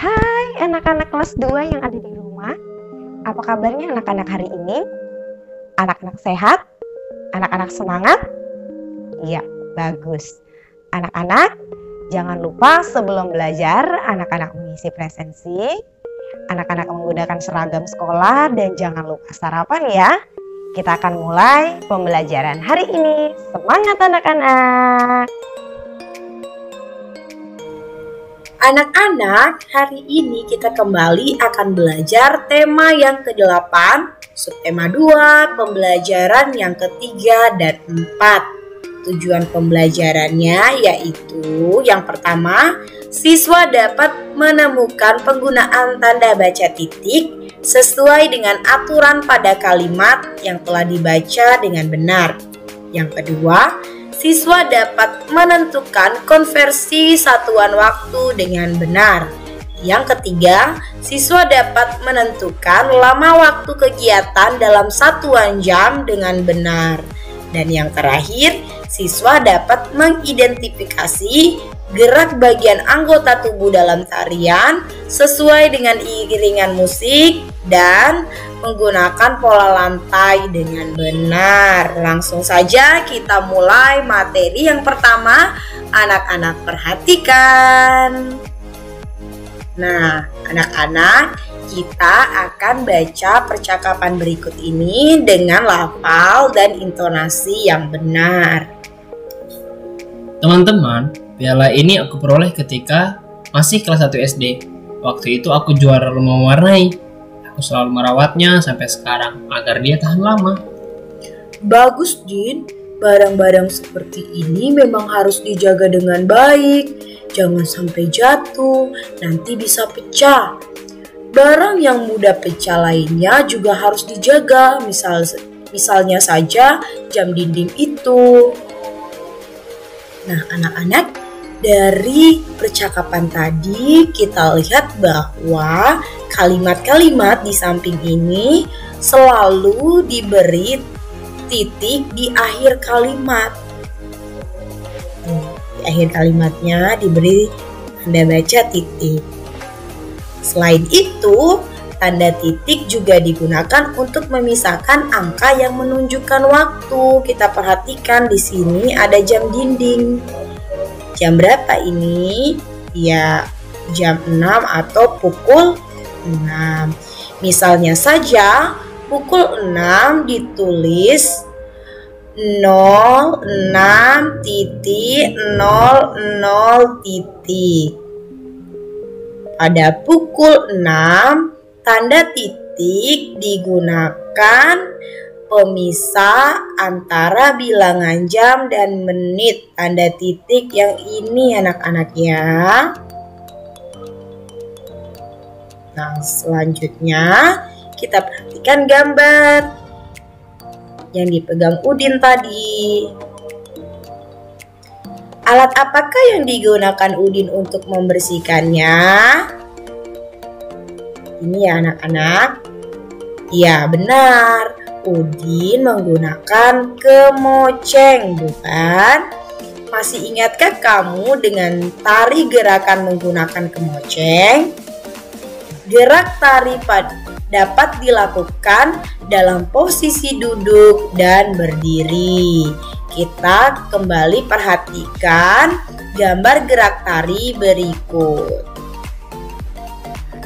Hai anak-anak kelas 2 yang ada di rumah. Apa kabarnya anak-anak hari ini? Anak-anak sehat? Anak-anak semangat? Iya, bagus. Anak-anak, jangan lupa sebelum belajar, anak-anak mengisi presensi. Anak-anak menggunakan seragam sekolah dan jangan lupa sarapan ya. Kita akan mulai pembelajaran hari ini. Semangat anak-anak! Anak-anak, hari ini kita kembali akan belajar tema yang ke-8, subtema 2, pembelajaran yang ke-3 dan 4. Tujuan pembelajarannya yaitu yang pertama, siswa dapat menemukan penggunaan tanda baca titik sesuai dengan aturan pada kalimat yang telah dibaca dengan benar. Yang kedua, siswa dapat menentukan konversi satuan waktu dengan benar. Yang ketiga, siswa dapat menentukan lama waktu kegiatan dalam satuan jam dengan benar. Dan yang terakhir, siswa dapat mengidentifikasi gerak bagian anggota tubuh dalam tarian sesuai dengan iringan musik dan menggunakan pola lantai dengan benar. Langsung saja kita mulai materi yang pertama. Anak-anak perhatikan. Nah, anak-anak, kita akan baca percakapan berikut ini dengan lafal dan intonasi yang benar. Teman-teman, piala ini aku peroleh ketika masih kelas 1 SD. Waktu itu aku juara lomba mewarnai. Aku selalu merawatnya sampai sekarang agar dia tahan lama. Bagus, Din. Barang-barang seperti ini memang harus dijaga dengan baik. Jangan sampai jatuh, nanti bisa pecah. Barang yang mudah pecah lainnya juga harus dijaga. Misalnya saja jam dinding itu. Nah, anak-anak, dari percakapan tadi kita lihat bahwa kalimat-kalimat di samping ini selalu diberi titik di akhir kalimat. Di akhir kalimatnya diberi tanda baca titik. Selain itu, tanda titik juga digunakan untuk memisahkan angka yang menunjukkan waktu. Kita perhatikan di sini ada jam dinding. Jam berapa ini? Ya, jam 6 atau pukul 6. Misalnya saja, pukul 6 ditulis 06.00. Pada pukul 6, tanda titik digunakan pemisah antara bilangan jam dan menit. Tanda titik yang ini anak-anak ya. Nah, selanjutnya kita perhatikan gambar yang dipegang Udin tadi. Alat apakah yang digunakan Udin untuk membersihkannya? Ini ya anak-anak. Ya benar, Udin menggunakan kemoceng, bukan? Masih ingatkah kamu dengan tari gerakan menggunakan kemoceng? Gerak tari dapat dilakukan dalam posisi duduk dan berdiri. Kita kembali perhatikan gambar gerak tari berikut.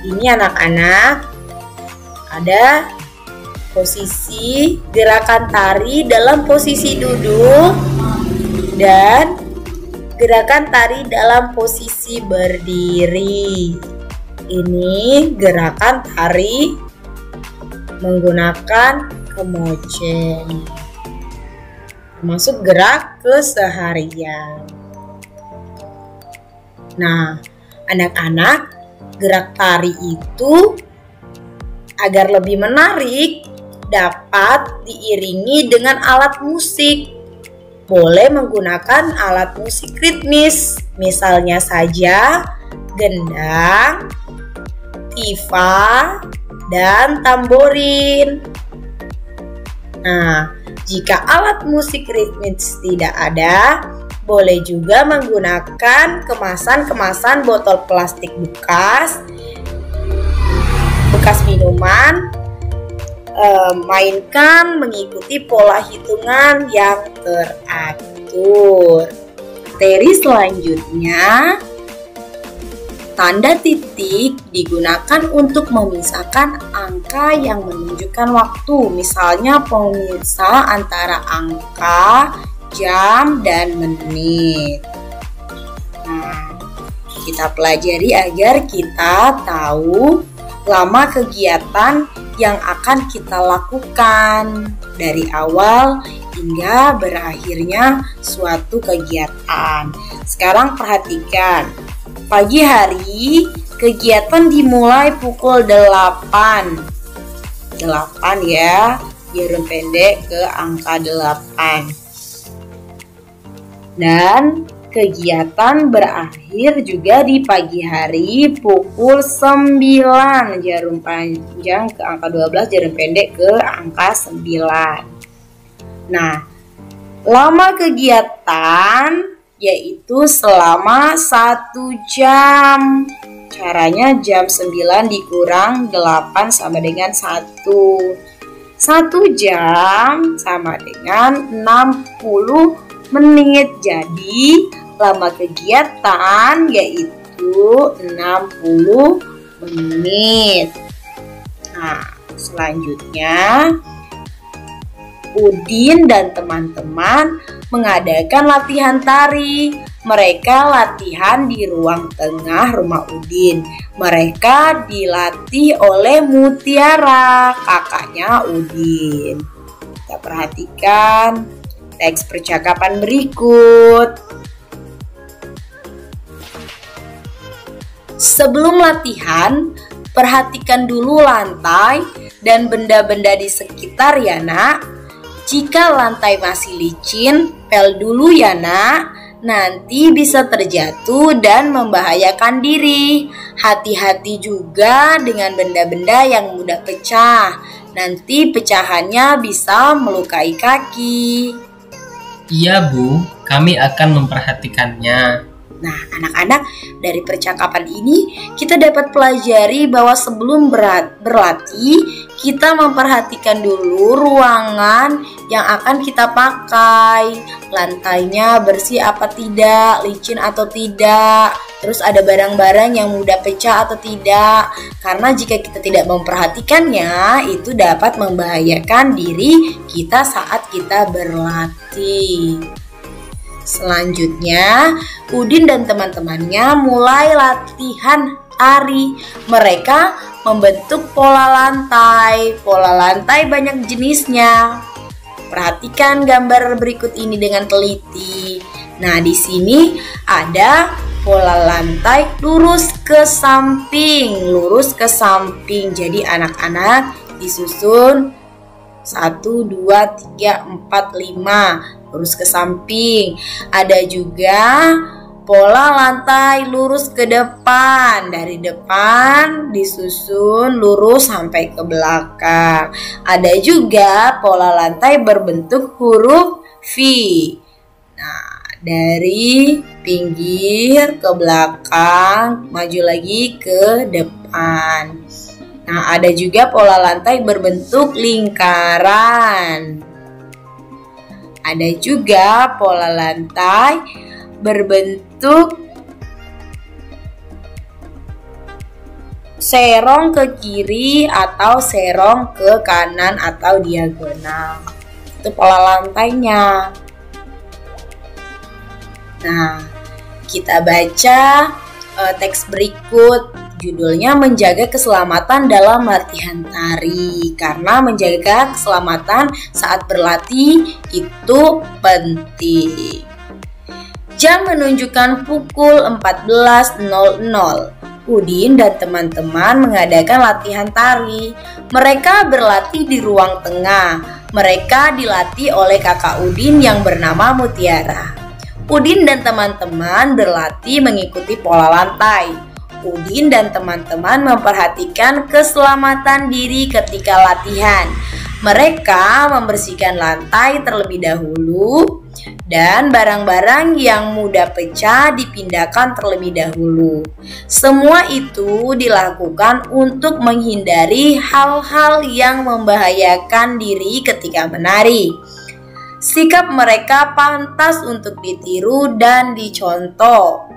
Ini anak-anak, ada posisi gerakan tari dalam posisi duduk dan gerakan tari dalam posisi berdiri. Ini gerakan tari menggunakan kemoceng, termasuk gerak keseharian. Nah, anak-anak, gerak tari itu agar lebih menarik dapat diiringi dengan alat musik. Boleh menggunakan alat musik ritmis, misalnya saja gendang, tifa, dan tamborin. Nah, jika alat musik ritmis tidak ada, boleh juga menggunakan kemasan-kemasan botol plastik bekas minuman, mainkan mengikuti pola hitungan yang teratur. Materi selanjutnya, tanda titik digunakan untuk memisahkan angka yang menunjukkan waktu. Misalnya pemisah antara angka, jam, dan menit. Nah, kita pelajari agar kita tahu lama kegiatan yang akan kita lakukan dari awal hingga berakhirnya suatu kegiatan. Sekarang perhatikan, pagi hari kegiatan dimulai pukul 8 ya, jarum pendek ke angka 8. Dan kegiatan berakhir juga di pagi hari pukul 9, jarum panjang ke angka 12, jarum pendek ke angka 9. Nah, lama kegiatan yaitu selama 1 jam. Caranya jam 9 dikurang 8 sama dengan 1. 1 jam sama dengan 60 menit. Jadi lama kegiatan yaitu 60 menit. Nah, selanjutnya Udin dan teman-teman mengadakan latihan tari. Mereka latihan di ruang tengah rumah Udin. Mereka dilatih oleh Mutiara, kakaknya Udin. Kita perhatikan teks percakapan berikut. Sebelum latihan, perhatikan dulu lantai dan benda-benda di sekitar ya nak. Jika lantai masih licin, pel dulu ya nak. Nanti bisa terjatuh dan membahayakan diri. Hati-hati juga dengan benda-benda yang mudah pecah. Nanti pecahannya bisa melukai kaki. Iya Bu, kami akan memperhatikannya. Nah, anak-anak, dari percakapan ini kita dapat pelajari bahwa sebelum berlatih, kita memperhatikan dulu ruangan yang akan kita pakai. Lantainya bersih apa tidak, licin atau tidak. Terus ada barang-barang yang mudah pecah atau tidak. Karena jika kita tidak memperhatikannya, itu dapat membahayakan diri kita saat kita berlatih. Selanjutnya, Udin dan teman-temannya mulai latihan tari. Mereka membentuk pola lantai. Pola lantai banyak jenisnya. Perhatikan gambar berikut ini dengan teliti. Nah, di sini ada pola lantai lurus ke samping, Jadi anak-anak disusun 1, 2, 3, 4, 5 lurus ke samping. Ada juga pola lantai lurus ke depan. Dari depan disusun lurus sampai ke belakang. Ada juga pola lantai berbentuk huruf V. Nah, dari pinggir ke belakang, maju lagi ke depan. Nah, ada juga pola lantai berbentuk lingkaran. Ada juga pola lantai berbentuk serong ke kiri atau serong ke kanan atau diagonal. Itu pola lantainya. Nah, kita baca teks berikut. Judulnya menjaga keselamatan dalam latihan tari. Karena menjaga keselamatan saat berlatih itu penting. Jam menunjukkan pukul 14.00. Udin dan teman-teman mengadakan latihan tari. Mereka berlatih di ruang tengah. Mereka dilatih oleh kakak Udin yang bernama Mutiara. Udin dan teman-teman berlatih mengikuti pola lantai. Udin dan teman-teman memperhatikan keselamatan diri ketika latihan. Mereka membersihkan lantai terlebih dahulu. Dan barang-barang yang mudah pecah dipindahkan terlebih dahulu. Semua itu dilakukan untuk menghindari hal-hal yang membahayakan diri ketika menari. Sikap mereka pantas untuk ditiru dan dicontoh.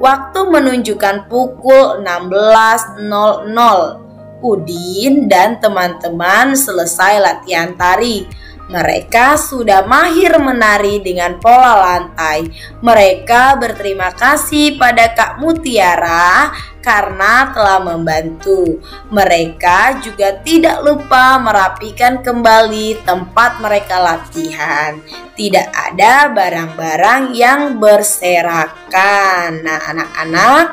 Waktu menunjukkan pukul 16.00. Udin dan teman-teman selesai latihan tari. Mereka sudah mahir menari dengan pola lantai. Mereka berterima kasih pada Kak Mutiara karena telah membantu. Mereka juga tidak lupa merapikan kembali tempat mereka latihan. Tidak ada barang-barang yang berserakan. Nah, anak-anak,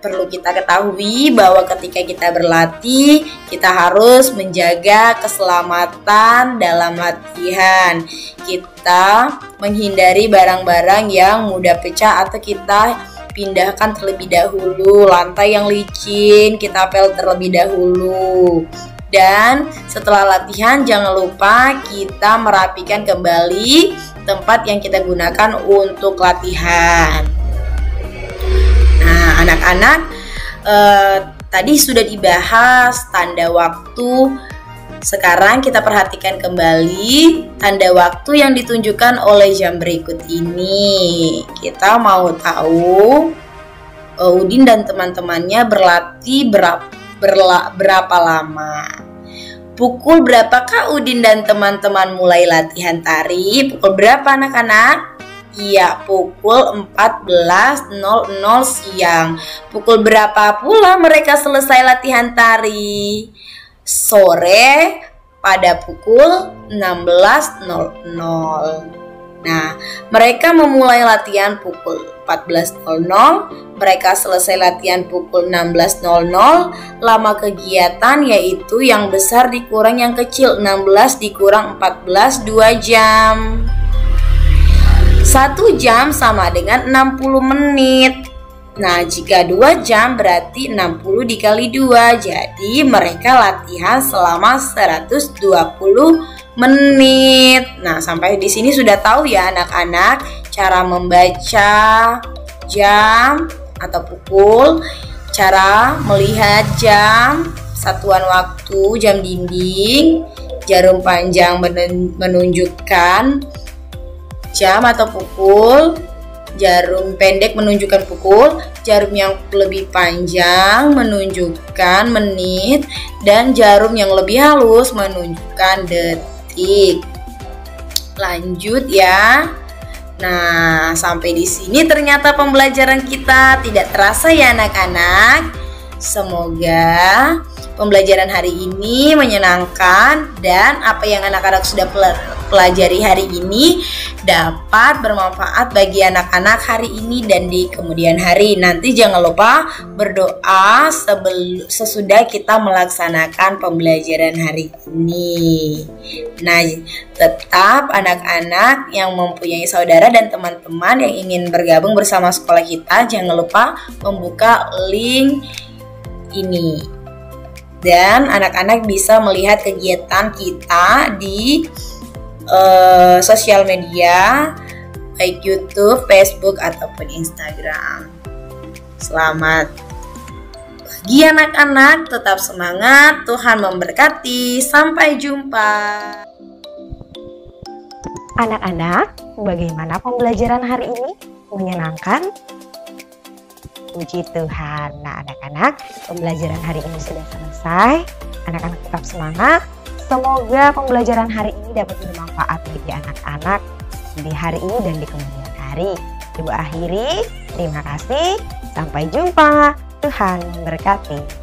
perlu kita ketahui bahwa ketika kita berlatih, kita harus menjaga keselamatan dalam latihan. Kita menghindari barang-barang yang mudah pecah atau kita pindahkan terlebih dahulu. Lantai yang licin kita pel terlebih dahulu. Dan setelah latihan jangan lupa kita merapikan kembali tempat yang kita gunakan untuk latihan. Nah, anak-anak, tadi sudah dibahas tanda waktu. Sekarang kita perhatikan kembali tanda waktu yang ditunjukkan oleh jam berikut ini. Kita mau tahu Udin dan teman-temannya berlatih berapa lama. Pukul berapakah Udin dan teman-teman mulai latihan tari? Pukul berapa anak-anak? Iya, pukul 14.00 siang. Pukul berapa pula mereka selesai latihan tari? Sore pada pukul 16.00. Nah, mereka memulai latihan pukul 14.00. Mereka selesai latihan pukul 16.00. Lama kegiatan yaitu yang besar dikurang yang kecil. 16 dikurang 14, 2 jam. 1 jam sama dengan 60 menit. Nah, jika 2 jam berarti 60 dikali 2. Jadi mereka latihan selama 120 menit. Nah, sampai di sini sudah tahu ya anak-anak cara membaca jam atau pukul, cara melihat jam, satuan waktu, jam dinding, jarum panjang menunjukkan jam atau pukul, jarum pendek menunjukkan pukul, jarum yang lebih panjang menunjukkan menit, dan jarum yang lebih halus menunjukkan detik. Lanjut ya. Nah, sampai di sini ternyata pembelajaran kita tidak terasa ya anak-anak. Semoga pembelajaran hari ini menyenangkan dan apa yang anak-anak sudah pelajari hari ini dapat bermanfaat bagi anak-anak hari ini dan di kemudian hari. Nanti jangan lupa berdoa sesudah kita melaksanakan pembelajaran hari ini. Nah, tetap anak-anak yang mempunyai saudara dan teman-teman yang ingin bergabung bersama sekolah kita, jangan lupa membuka link ini. Dan anak-anak bisa melihat kegiatan kita di sosial media baik YouTube, Facebook ataupun Instagram. Selamat pagi anak-anak, tetap semangat, Tuhan memberkati. Sampai jumpa. Anak-anak, bagaimana pembelajaran hari ini? Menyenangkan? Puji Tuhan. Nah, anak-anak, pembelajaran hari ini sudah selesai. Anak-anak tetap semangat. Semoga pembelajaran hari ini dapat bermanfaat bagi anak-anak di hari ini dan di kemudian hari. Ibu akhiri, terima kasih. Sampai jumpa. Tuhan memberkati.